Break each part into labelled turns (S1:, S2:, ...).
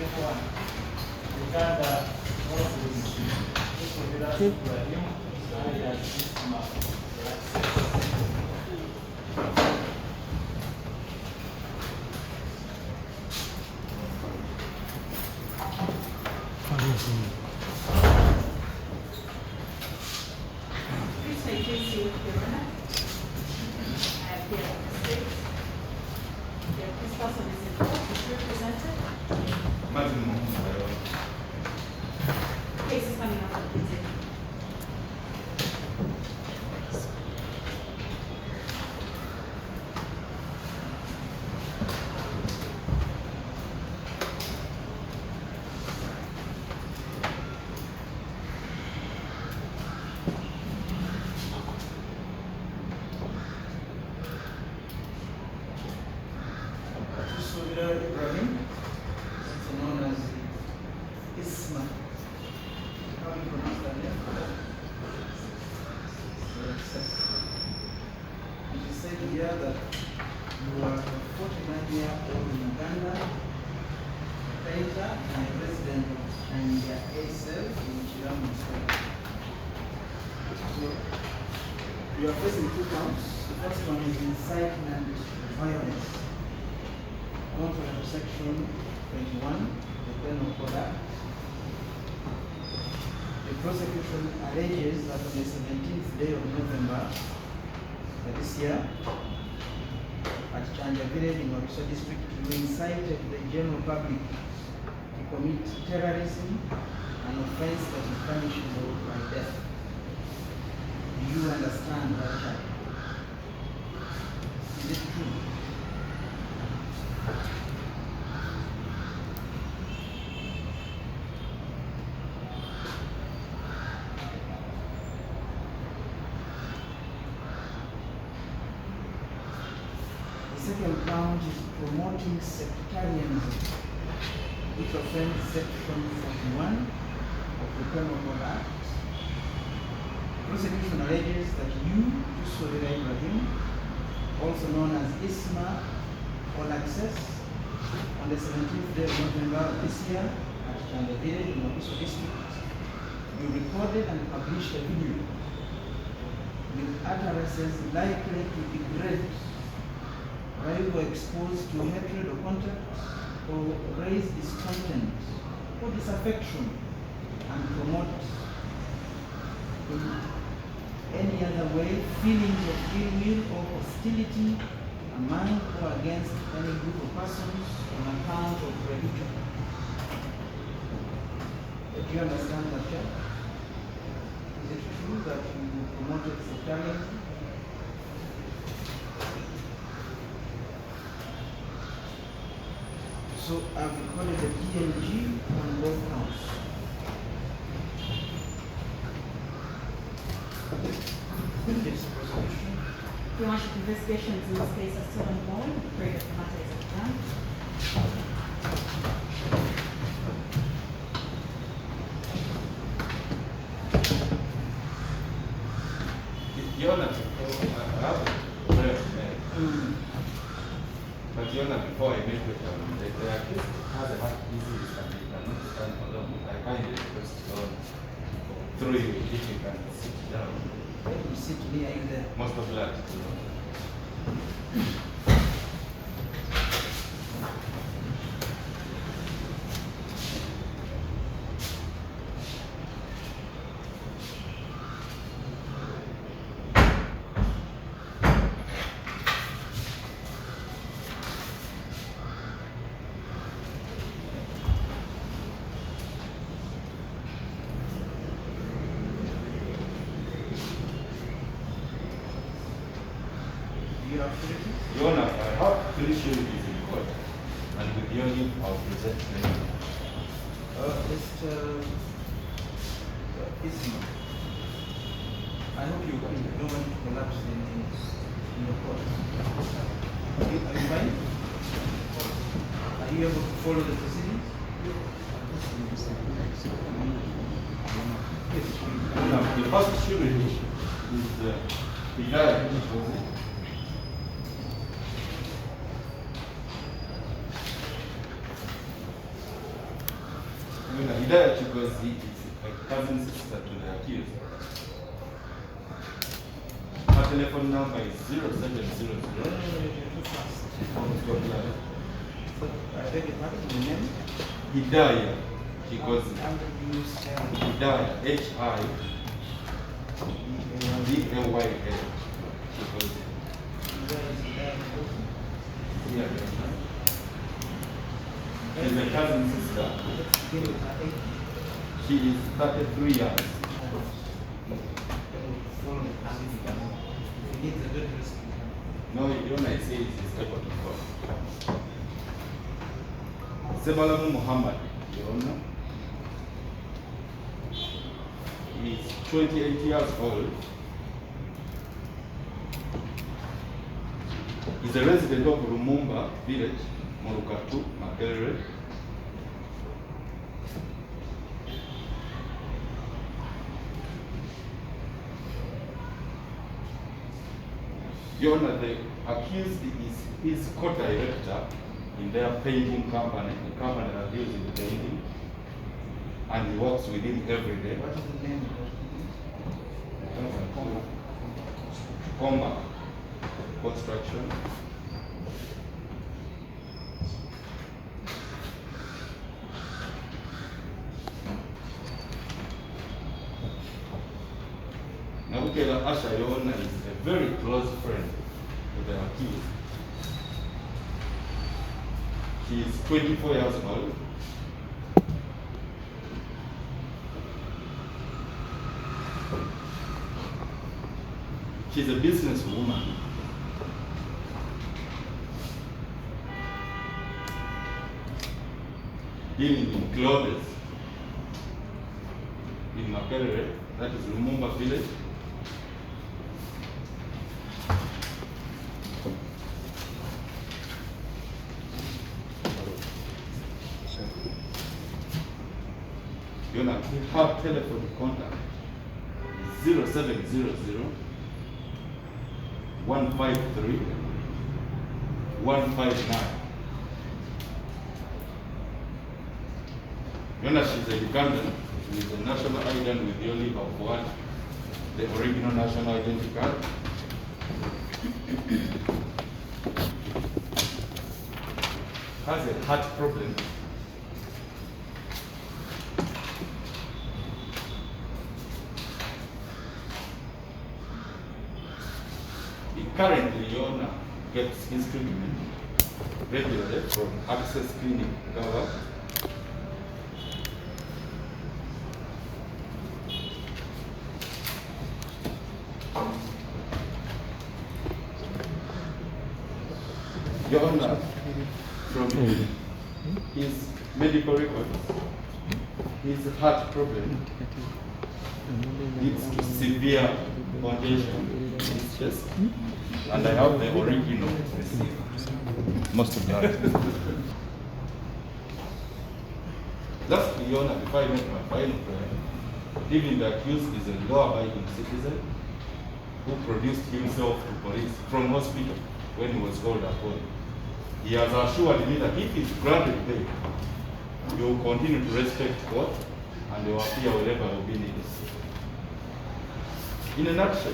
S1: Please make your seat with your honor. I appear on the stage. This person is involved, is represented. Case is coming up on the table.
S2: Ibrahim, also known as Isma. How do you pronounce that name? It is said here that you are a 49-year-old in Uganda, a painter and a resident of Kanja ASL in Chiramu State. So you are facing 2 counts. The first one is incitement to violence. Contrary to section 21, the Penal Code Act, the prosecution alleges that on the 17th day of November this year, at Chanja Village in Wakiso district, you incited the general public to commit terrorism, an offense that is punishable by death. Do you understand that charge? Is it true? The second count is promoting sectarianism, which offends section 41 of the Penal Code Act. Prosecution alleges that you, Tuswalira Ibrahim, also known as Isma All Access, on the 17th day of November this year at Chanja Village in Wakiso district, you recorded and published a video with utterances likely to degrade, rival, exposed to hatred or contempt, or raise discontent or disaffection, and promote in any other way feelings of ill will or hostility among or against any group of persons on account of religion. Do you understand that, Jack? Is it true that you promoted sectarianism? So I've recorded the PNG on both counts. This prosecution.
S1: The Ownership investigations in this case are still ongoing. The period of the matter is adjourned.
S3: Before I make with them, they are just has a much easy stand alone. I find it through you if you can sit down.
S2: You sit near you there.
S3: Most of that.
S2: You are free.
S3: Your Honor, I have 3 shillings in court, and with your leave, I'll present them.
S2: Mr. Isma, I hope you don't want to collapse in the court. Are you fine? Are you able to follow the proceedings? Yes.
S3: Now, the first shilling is the guy. Hidayah Chigozi is a cousin sister to the accused. Her telephone number is 0700.
S2: I beg your pardon, the name?
S3: Hidayah Chigozi.
S2: How do you spell it?
S3: Hidayah, H-I-D-A-Y-A. Chigozi. Yeah, she's a cousin sister. She is 33 years. No, you don't say it is able to call. Sebalamu Muhammad, Your Honor. He is 28 years old. He's a resident of Rumumba village, Morukatu, Makerere. Your Honor, the accused is his co-director in their painting company, the company that deals with painting, and he works with him every day.
S2: What is the name of
S3: Comba Construction. Nabukela Asha, Your Honor, is a very close friend to the accused. She is 24 years old. She's a businesswoman. Dealing in clothes in Makerere, that is Lumumba village. You know, her telephone contact is 0700 153 159. You know, she's a Ugandan with a national ID with the only of one, the original national identity card. Has a heart problem. He currently, Your Honor, gets his treatment regularly from Access Clinic, Gawa. Your Honor, from his medical records, his heart problem leads to severe congestion in his chest, and I have the original receipt. Most of that. Lastly, Your Honor, before I make my final prayer, even the accused is a law-abiding citizen who produced himself to police from hospital when he was called upon. He has assured me that if he's granted bail, he will continue to respect court and they will appear wherever will be needed. In a nutshell,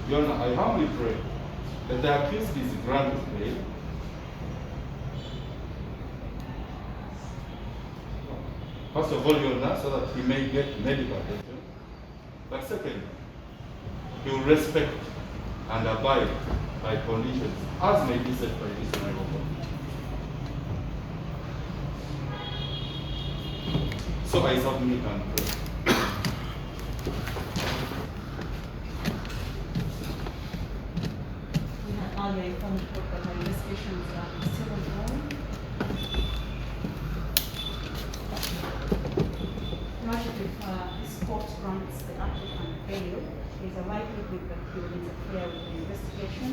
S3: Your Honor, I humbly pray that the accused is granted bail. First of all, Your Honor, so that he may get medical attention. But second, he will respect and abide by conditions as may be set by this honorable court. So I submit and pray.
S1: We have earlier informed the court that our investigations are still ongoing. Roger, if this court grants the applicant bail, there is a likelihood that he will interfere with the investigation.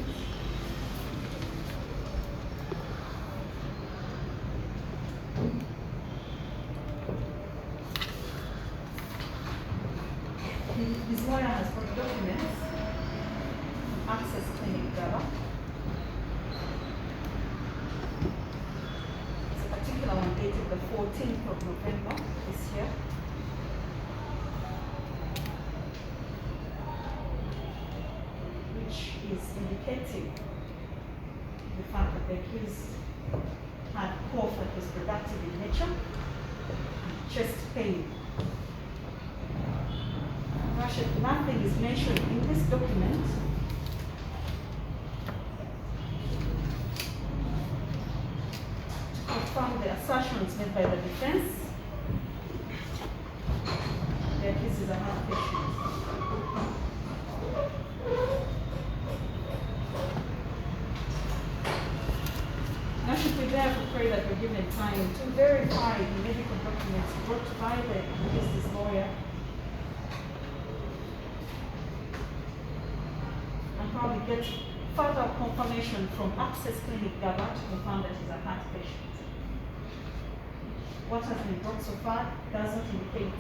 S1: His lawyer has got documents, Access Clinic Gaba, dated the 14th of November this year. Which is indicating the fact that the accused had cough that was productive in nature, chest pain. Nothing is mentioned in this document to confirm the assertions made by the defense. The accused is a heart patient. Now should we therefore pray that we're given time to verify the medical documents brought by the accused's lawyer and probably get further confirmation from Access Clinic Gaba to confirm that he's a heart patient. What has been brought so far doesn't indicate,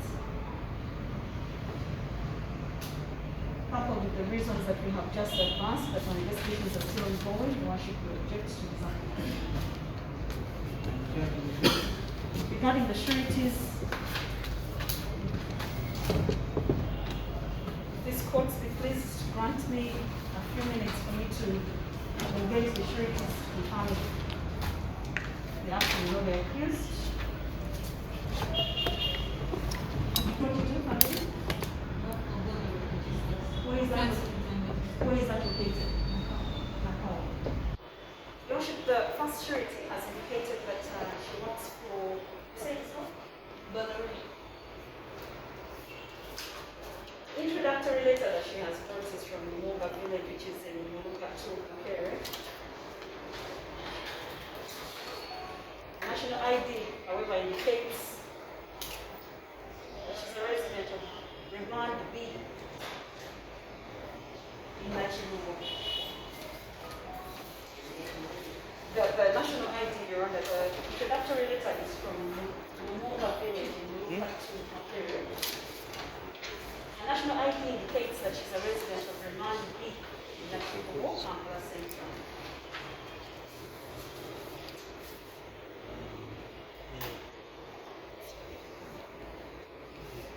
S1: coupled with the reasons that we have just advanced, that our investigations are still ongoing, Your Worship will object to this application. Regarding the sureties, this court be pleased to grant me a few minutes for me to engage the sureties to confirm the action of the accused. Where is that located? Your Worship, the first surety has indicated that she works for, say so? Ballerina. Introductory letter that she has brought is from Mumunga village, which is in Mumunga 2, Kapere. National ID, however, indicates that she's a resident of Remand B in Nachimugo. The national ID, Your Honor, the introductory letter is from Mumunga village in Mumunga 2, Kapere. The national ID indicates that she's a resident of Remand B in Nachimugo, Kampala Central.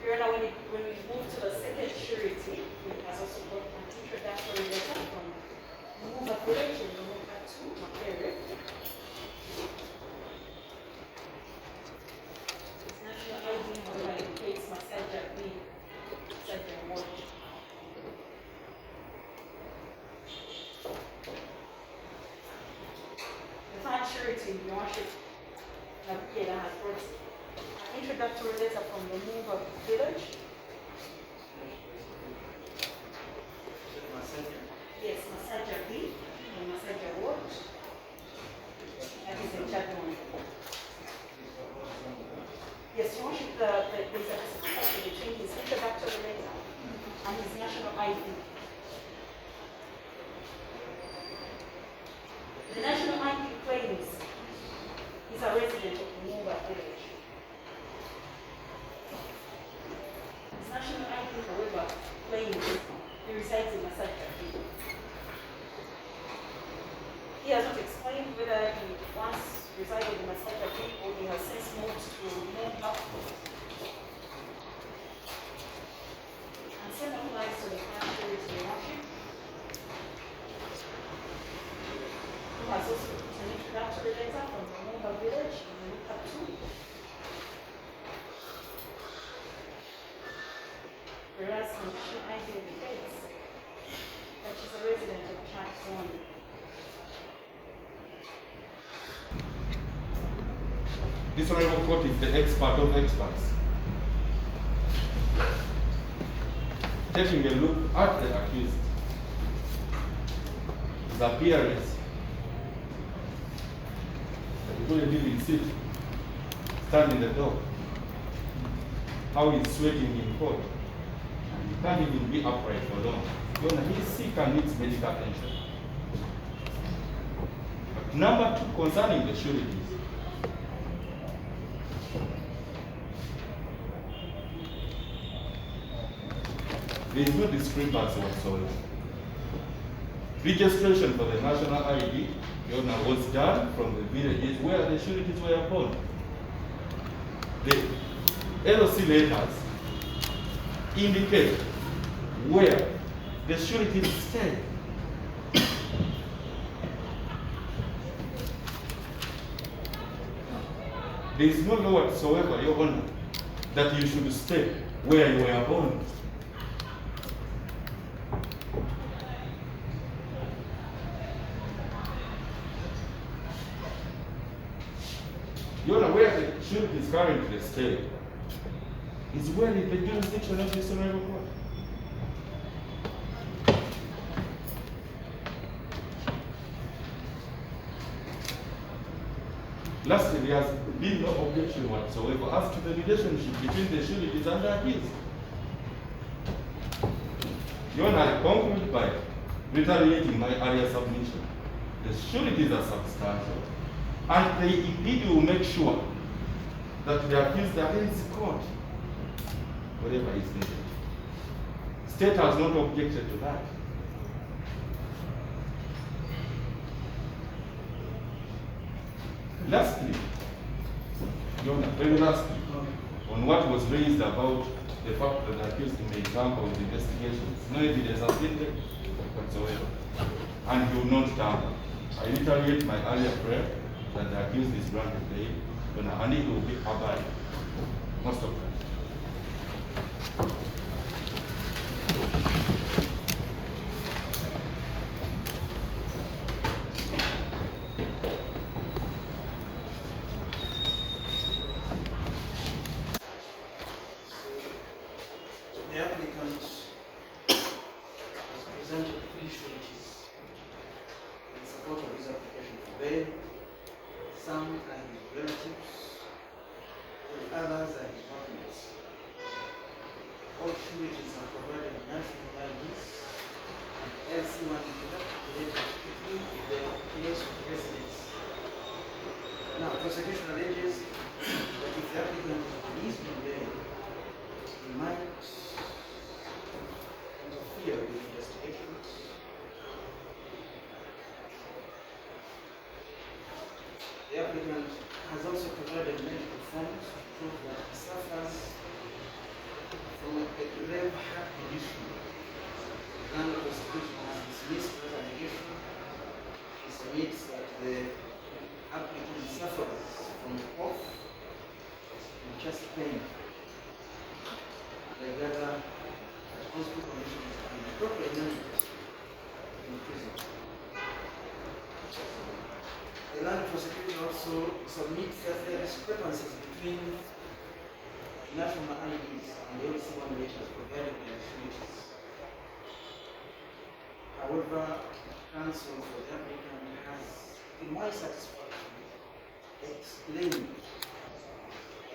S1: Your Honor, when we move to the second surety, we has also got an introductory letter from Mumunga village in Mumunga 2, Kapere. Its national ID, however, indicates Masaja B. Masaja Ward. The third surety, Your Worship, Navigator has brought an introductory letter from the Mumunga village. Yes, Masaja B and Masaja Ward. That is in Chadron. Yes, Your Worship, there's a discrepancy between his introductory letter and his national ID. The national ID claims he's a resident of Mumunga village. His national ID, however, claims he resides in Masaja B. He has not explained whether he once resided in Masaja B or he has since moved to Mumunga. And same applies to the first surety, Your Worship, who has also put an introductory letter from the Mumunga village in Mumunga 2. Whereas the national ID indicates that she's a resident of Church Zone.
S3: This honorable court is the expert of experts. Taking a look at the accused, his appearance, that he couldn't even sit, stand in the door, how he's sweating in court, and he can't even be upright for long. Your Honor, he's sick and needs medical attention. But number two, concerning the sureties, there is no discrepancy whatsoever. Registration for the national ID, Your Honor, was done from the villages where the sureties were born. the LOC letters indicate where the surety is staying. There is no law whatsoever, Your Honor, that you should stay where you were born. Your Honor, where the surety is currently staying is where in the jurisdiction of this Honorable Court. Lastly, there has been no objection whatsoever as to the relationship between the sureties and the accused. Your Honor, I conclude by reiterating my earlier submission. The sureties are substantial, and they indeed will make sure that the accused attends court wherever is needed. State has not objected to that. Lastly, Your Honor, very lastly, on what was raised about the fact that the accused may tamper with investigations, no evidence has been there whatsoever, and he will not tamper. I reiterate my earlier prayer that the accused is granted bail, Your Honor, and he will be abide most of them.
S2: The applicant has presented 3 sureties in support of his application for bail. Some are his relatives, and others are his partners. All sureties are provided national IDs and LC1 related to the place of residence. Now, prosecution alleges that if the applicant is released on bail, he might interfere with investigations. The applicant has also provided medical forms to prove that he suffers from a grave heart condition. The prosecution has dismissed that allegation. He submits that the applicant suffers from cough and chest pain. They gather that hospital conditions are inappropriate in prison. The land prosecutor also submits that there are discrepancies between national IDs and the LC1 letters provided by the sureties. However, counsel for the applicant has, in my satisfaction, explained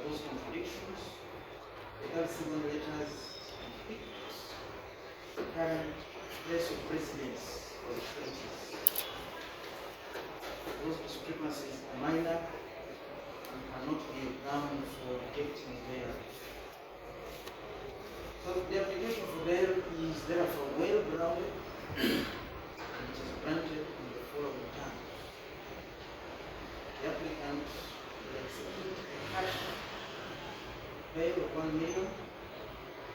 S2: those contradictions. The LC1 letters depict the current place of residence for the sureties. Those discrepancies are minor and cannot be a ground for rejecting bail. So the application for bail is therefore well grounded and it is granted in the following terms. The applicant will execute a cash bail of 1 million.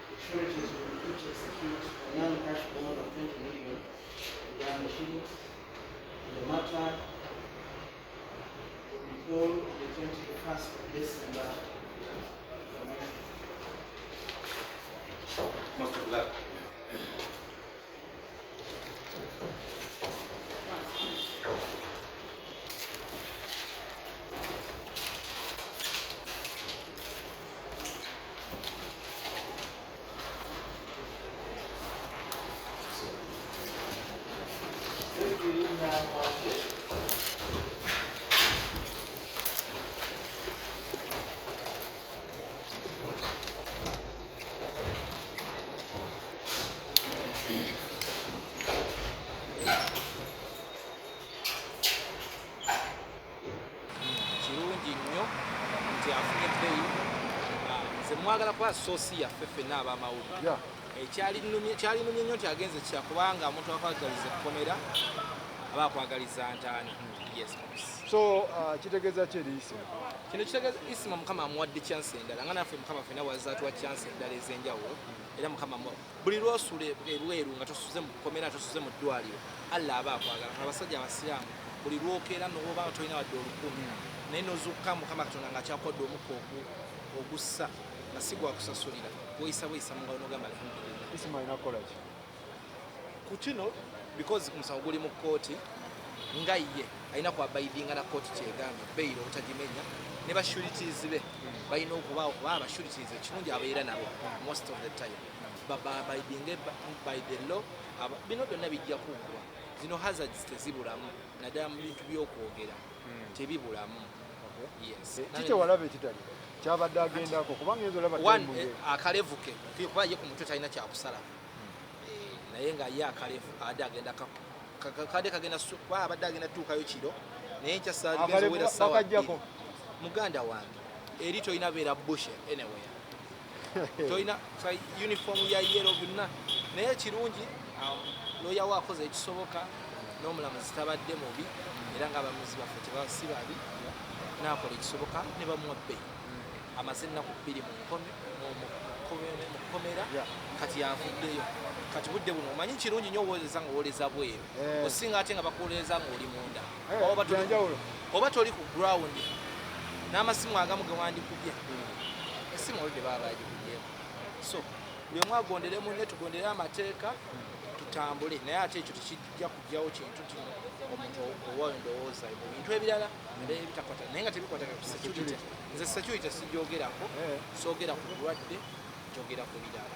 S2: The sureties will each execute a non-cash bond of 20 million Uganda shillings. The matter will be called on the 21st of December.
S3: Most of luck.
S4: Mwagala kwa sosi ya fefe n'aba mawuga ekyali numye nnyo kyagenze kya kubanga omuntu akwagaliza kukomera aba akwagaliza ntaani. Yes boss.
S5: So kitegeeza ki eriiso?
S4: kino kitegeeza isima mukama amuwadde chance endala nga naffe mukama ffena wazaatuwa chance endala ez'enjawulo era mukama buli lwosula ebweru nga tosuze mu kukomera tosuze mu ddwaliro alla aba akwagala abasajja abasiraamu buli lwokeera noba tolina wadde olukumi naye nozukka mukama katonda nga akyakodde omukka ogussa nga si gwakusasulira bweyisa mu ngalo nogamba alhamdulillah
S5: isima alina kukola ki
S4: ku kino because omusango guli mu kkooti nga ye alina kwabaidinga na kkooti kyegambye beyiro obutagimenya ne bashuritizi be balina okubaawo kuba abashuritizi ekirungi abeera nabo most of the time babaidinge by the law bino byonna bijja kuggwa zino hazards tezibulamu naddala mu bintu by'okwogera tebibulamu yes
S5: kikyewalaba ekitali kyabadde agendako kubanga enzo olaba
S4: akalevu ke kuba ye ku mutwe talina kyakusala naye nga ye akalevu abadde agenda kade kagenda kuba abadde agenda tuukayo kiro naye nkyasawera sawa muganda wange eri tolina beera bushe anywhere tolina uniform ya yero byonna naye kirungi loya waakoze ekisoboka n'omulamuzi tabadde mubi era nga abamuzi baffe tebasi babi nakola ekisoboka ne bamuwa bbeyi amaze ennaku 2 mu kukomera kati yavuddeyo kati budde buno omanyi kirungi nnyo owooleza nga owooleza bweru osinga ate nga bakuwooleza nga oli munda oba toli ku ground n'amasimu agamu ge wandikubye esimu oludde baba bagikubyeko so buli omu agondere munne tugondere amateeka tutambule naye ate ekyo tekijja kujjawo kintu kino omuntu owayo ndowooza mu bintu ebirala naye bitakwata naye nga tebikwataka ku security nze security sijoogerako soogera ku bulwadde njogera ku birala